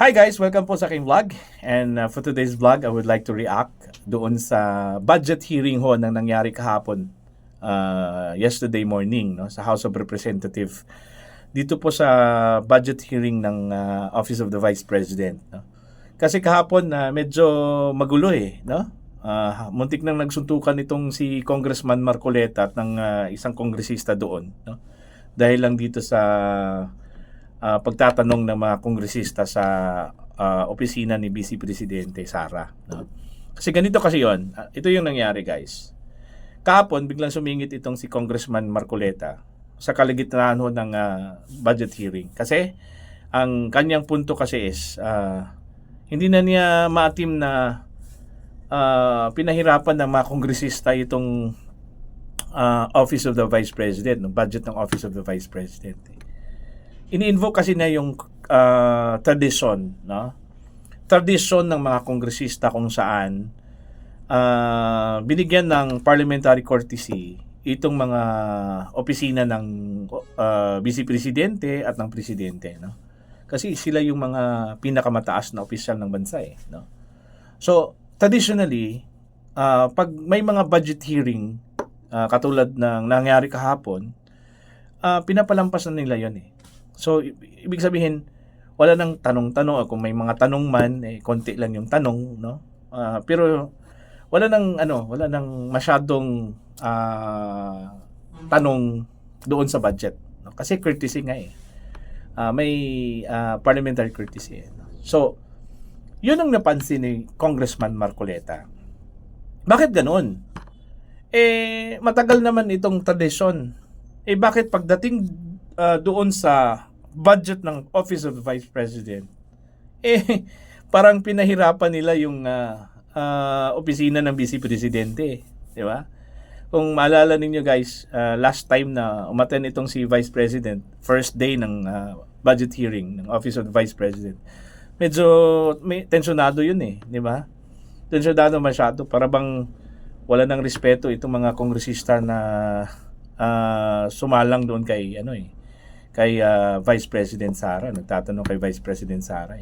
Hi guys! Welcome po sa aking vlog. And for today's vlog, I would like to react doon sa budget hearing ho na nangyari kahapon, yesterday morning, no, sa House of Representatives. Dito po sa budget hearing ng Office of the Vice President. No? Kasi kahapon medyo magulo no? Muntik nang nagsuntukan itong si Congressman Marcoleta at ng isang kongresista doon. No? Dahil lang dito sa pagtatanong ng mga kongresista sa opisina ni Vice Presidente Sara. No? Kasi ganito kasi yon. Ito yung nangyari, guys. Kahapon, biglang sumingit itong si Congressman Marcoleta sa kalagitnaan ng budget hearing. Kasi ang kanyang punto kasi is hindi na niya maatim na pinahirapan ng mga kongresista itong Office of the Vice President, no? Budget ng Office of the Vice President. Ini-invoke kasi na yung tradisyon, no? Tradisyon ng mga kongresista kung saan binigyan ng parliamentary courtesy itong mga opisina ng Vice Presidente at ng Presidente, no? Kasi sila yung mga pinakamataas na opisyal ng bansa, no? So, traditionally, pag may mga budget hearing katulad ng nangyari kahapon, pinapalampas na nila yon. So, ibig sabihin, wala nang tanong-tanong. Kung may mga tanong man, konti lang yung tanong, no? Pero wala nang masyadong tanong doon sa budget, no? Kasi courtesy nga may parliamentary courtesy. No? So, yun ang napansin ni Congressman Marcoleta. Bakit ganun? Matagal naman itong tradisyon. Bakit pagdating doon sa budget ng Office of the Vice President, parang pinahirapan nila yung opisina ng Vice Presidente, di ba? Kung maalala ninyo guys, last time na umattend itong si Vice President, first day ng budget hearing ng Office of the Vice President, medyo may tensyonado yun di ba? Tensyonado masyado, para bang wala nang respeto itong mga kongresista na sumalang doon kay kay Vice President Sara. Nagtatanong kay Vice President Sara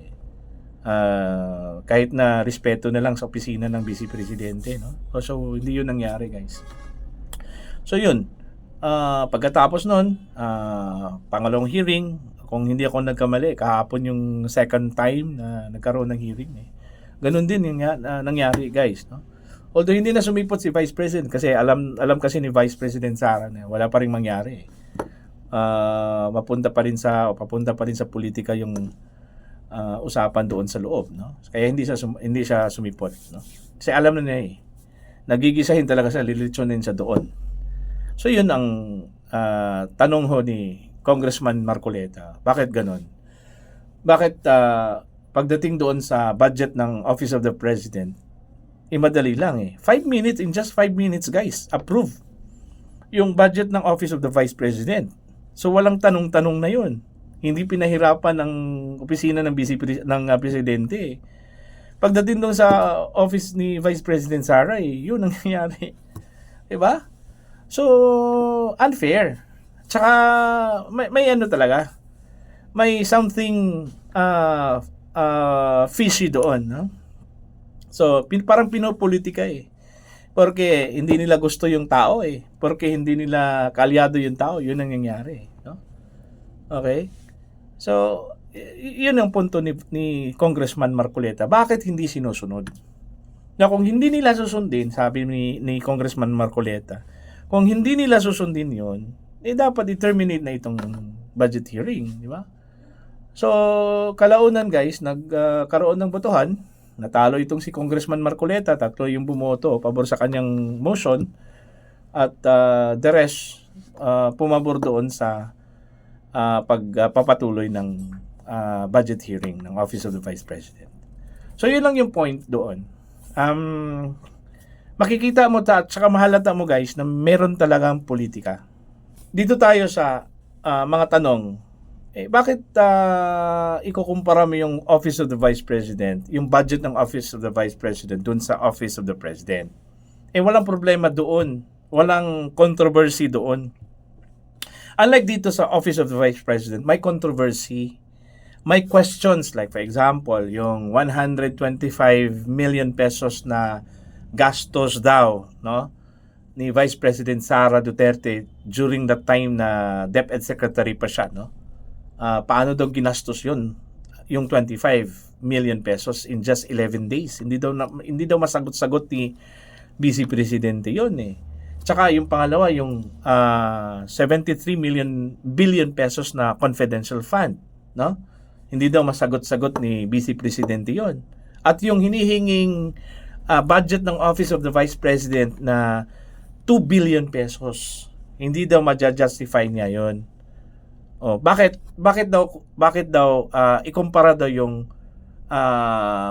kahit na respeto na lang sa opisina ng Vice Presidente, no? So hindi yun nangyari, guys. So yun, pagkatapos nun, pangalawang hearing, kung hindi ako nagkamali, kahapon yung second time na nagkaroon ng hearing. Ganun din yung nangyari, guys, no? Although hindi na sumipot si Vice President kasi alam kasi ni Vice President Sara na wala pa ring mangyari. Papunta pa rin sa politika yung usapan doon sa loob, no? Kaya hindi siya sumipot, no? Kasi alam na niya nagigisahin talaga siya, lilitsonin siya doon. So yun ang tanong ho ni Congressman Marcoleta. Bakit ganon? Bakit pagdating doon sa budget ng Office of the President, madali lang 5 minutes, in just 5 minutes guys, approve yung budget ng Office of the Vice President. So walang tanong-tanong na yun. Hindi pinahirapan ng opisina ng Presidente. Pagdating doon sa office ni Vice President Sara, yun ang nangyayari. Diba? So, unfair. Tsaka, may talaga. May something fishy doon, no? So, parang pinopolitika Porque hindi nila gusto yung tao Porque hindi nila kalyado yung tao. Yun ang nangyayari, no? Okay? So, yun ang punto ni Congressman Marcoleta. Bakit hindi sinusunod? Na kung hindi nila susundin, sabi ni Congressman Marcoleta, kung hindi nila susundin yun, dapat i-terminate na itong budget hearing, di ba? So, kalaunan guys, nagkaroon ng botohan. Natalo itong si Congressman Marcoleta, 3 yung bumoto pabor sa kanyang motion at the rest pumabor doon sa pagpapatuloy ng budget hearing ng Office of the Vice President. So yun lang yung point doon. Makikita mo at saka mahalata mo guys na meron talagang politika. Dito tayo sa mga tanong. Bakit ikukumpara mo yung Office of the Vice President, yung budget ng Office of the Vice President dun sa Office of the President? Walang problema doon. Walang controversy doon. Unlike dito sa Office of the Vice President, may controversy may questions like for example, yung 125 million pesos na gastos daw, no, ni Vice President Sara Duterte during that time na DepEd Secretary pa siya, no? Paano daw ginastos yun? Yung 25 million pesos in just 11 days. Hindi daw masagot-sagot ni Vice Presidente yun eh. Tsaka yung pangalawa, yung 73 billion pesos na confidential fund, no? Hindi daw masagot-sagot ni Vice Presidente yon. At yung hinihinging budget ng Office of the Vice President na 2 billion pesos, hindi daw ma-justify niya yon. Oh, bakit daw ikumpara daw yung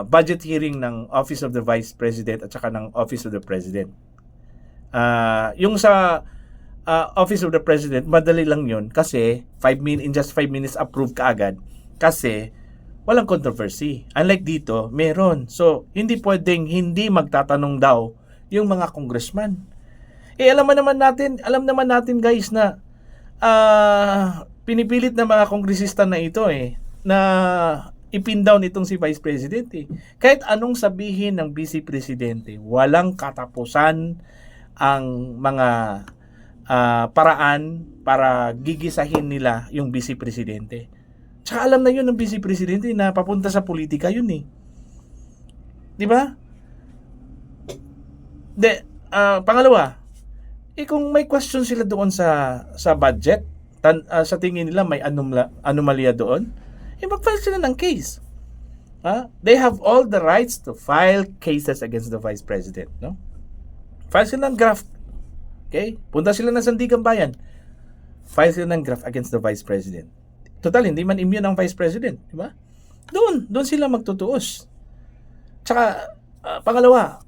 budget hearing ng Office of the Vice President at saka ng Office of the President? Yung sa Office of the President, madali lang yun kasi in just 5 minutes approve kaagad kasi walang controversy. Unlike dito, meron. So, hindi pwedeng hindi magtatanong daw yung mga congressman. Alam naman natin guys na pinipilit ng mga kongresista na ito na ipin down itong si Vice President Kahit anong sabihin ng Vice Presidente, walang katapusan ang mga paraan para gigisahin nila yung Vice Presidente. Tsaka alam na yun ng Vice Presidente na papunta sa politika yun Di ba? Pangalawa, kung may question sila doon sa budget, sa tingin nila may anomalya doon, mag-file sila ng case. They have all the rights to file cases against the Vice President, no? File sila ng graft. Okay? Punta sila ng Sandigan Bayan. File sila ng graft against the Vice President. Total, hindi man immune ang Vice President, di ba? Doon sila magtutuos. Tsaka, pangalawa,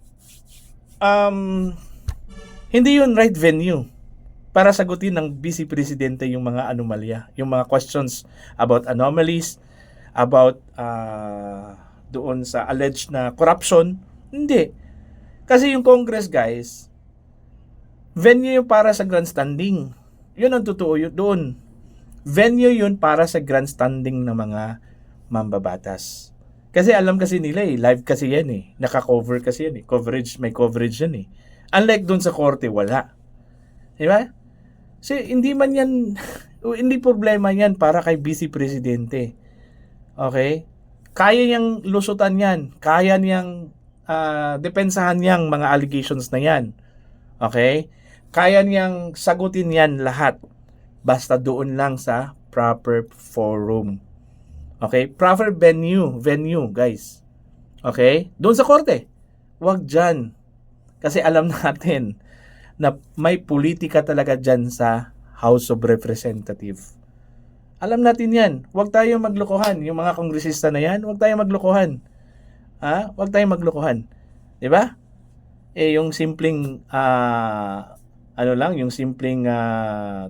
hindi yun right venue para sagutin ng Vice Presidente yung mga anomalya, yung mga questions about anomalies, about doon sa alleged na corruption. Hindi. Kasi yung Congress, guys, venue yung para sa grandstanding. Yun ang totoo yun doon. Venue yun para sa grandstanding ng mga mambabatas. Kasi alam kasi nila live kasi yan naka-cover kasi yan may coverage yan Unlike doon sa korte, wala. Di ba? Kasi hindi man yan, hindi problema yan para kay Vice Presidente. Okay? Kaya niyang lusutan yan. Kaya niyang depensahan niyang mga allegations na yan. Okay? Kaya niyang sagutin yan lahat. Basta doon lang sa proper forum. Okay? Proper venue, guys. Okay? Doon sa korte. Huwag dyan. Kasi alam natin na may politika talaga dyan sa House of Representatives. Alam natin yan. Huwag tayong maglokohan. Yung mga kongresista na yan, huwag tayong maglokohan. Huwag tayong maglokohan. Diba? Yung simpleng yung simpleng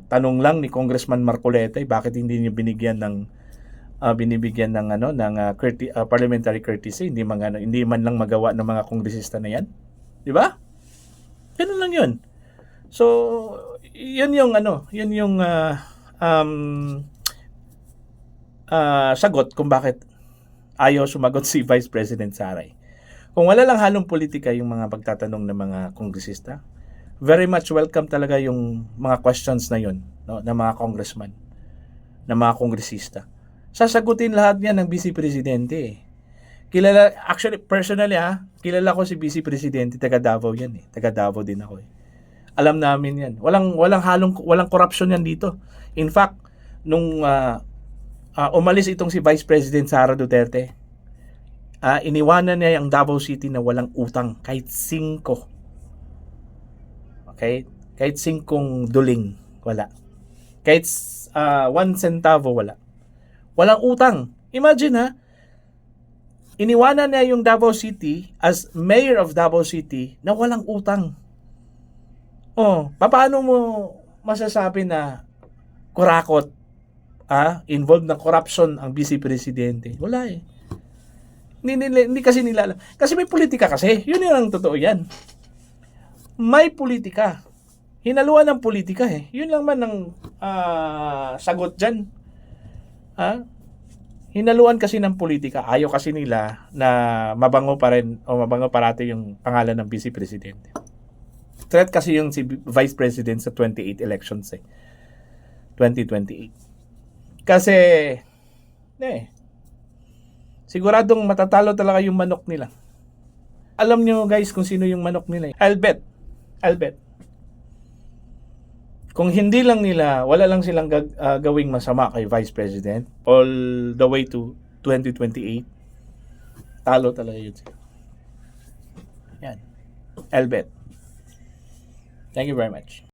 tanong lang ni Congressman Marcoleta, bakit hindi niyo binibigyan ng parliamentary courtesy, hindi man lang magawa ng mga kongresista na yan, di ba? Ganun lang 'yun. So, yun yung sagot kung bakit ayaw sumagot si Vice President Saray. Kung wala lang halong politika yung mga pagtatanong ng mga kongresista, very much welcome talaga yung mga questions na yun, no, ng mga congressman, ng mga kongresista. Sasagutin lahat yan ng Vice Presidente Actually, personally kilala ko si Vice Presidente, taga Davao yan taga Davao din ako Alam namin yan. Walang corruption yan dito. In fact, nung umalis itong si Vice President Sara Duterte, iniwanan niya ang Davao City na walang utang, kahit 5. Okay? Kahit 5 duling, wala. Kahit 1 centavo, wala. Walang utang. Imagine iniwanan niya yung Davao City as mayor of Davao City na walang utang. Paano mo masasabi na kurakot, involved na corruption ang Vice Presidente? Wala Hindi kasi nila alam. Kasi may politika kasi. Yun ang totoo yan. May politika. Hinaluan ng politika Yun lang man ang sagot dyan. hinaluan kasi ng politika. Ayaw kasi nila na mabango pa rin o mabango parati yung pangalan ng Vice Presidente. Threat kasi yung si Vice President sa 28 elections 2028. Kasi, siguradong matatalo talaga yung manok nila. Alam nyo guys kung sino yung manok nila. I'll bet. Kung hindi lang nila, wala lang silang gawing masama kay Vice President all the way to 2028, talo talaga yun. Yan. I'll bet. Thank you very much.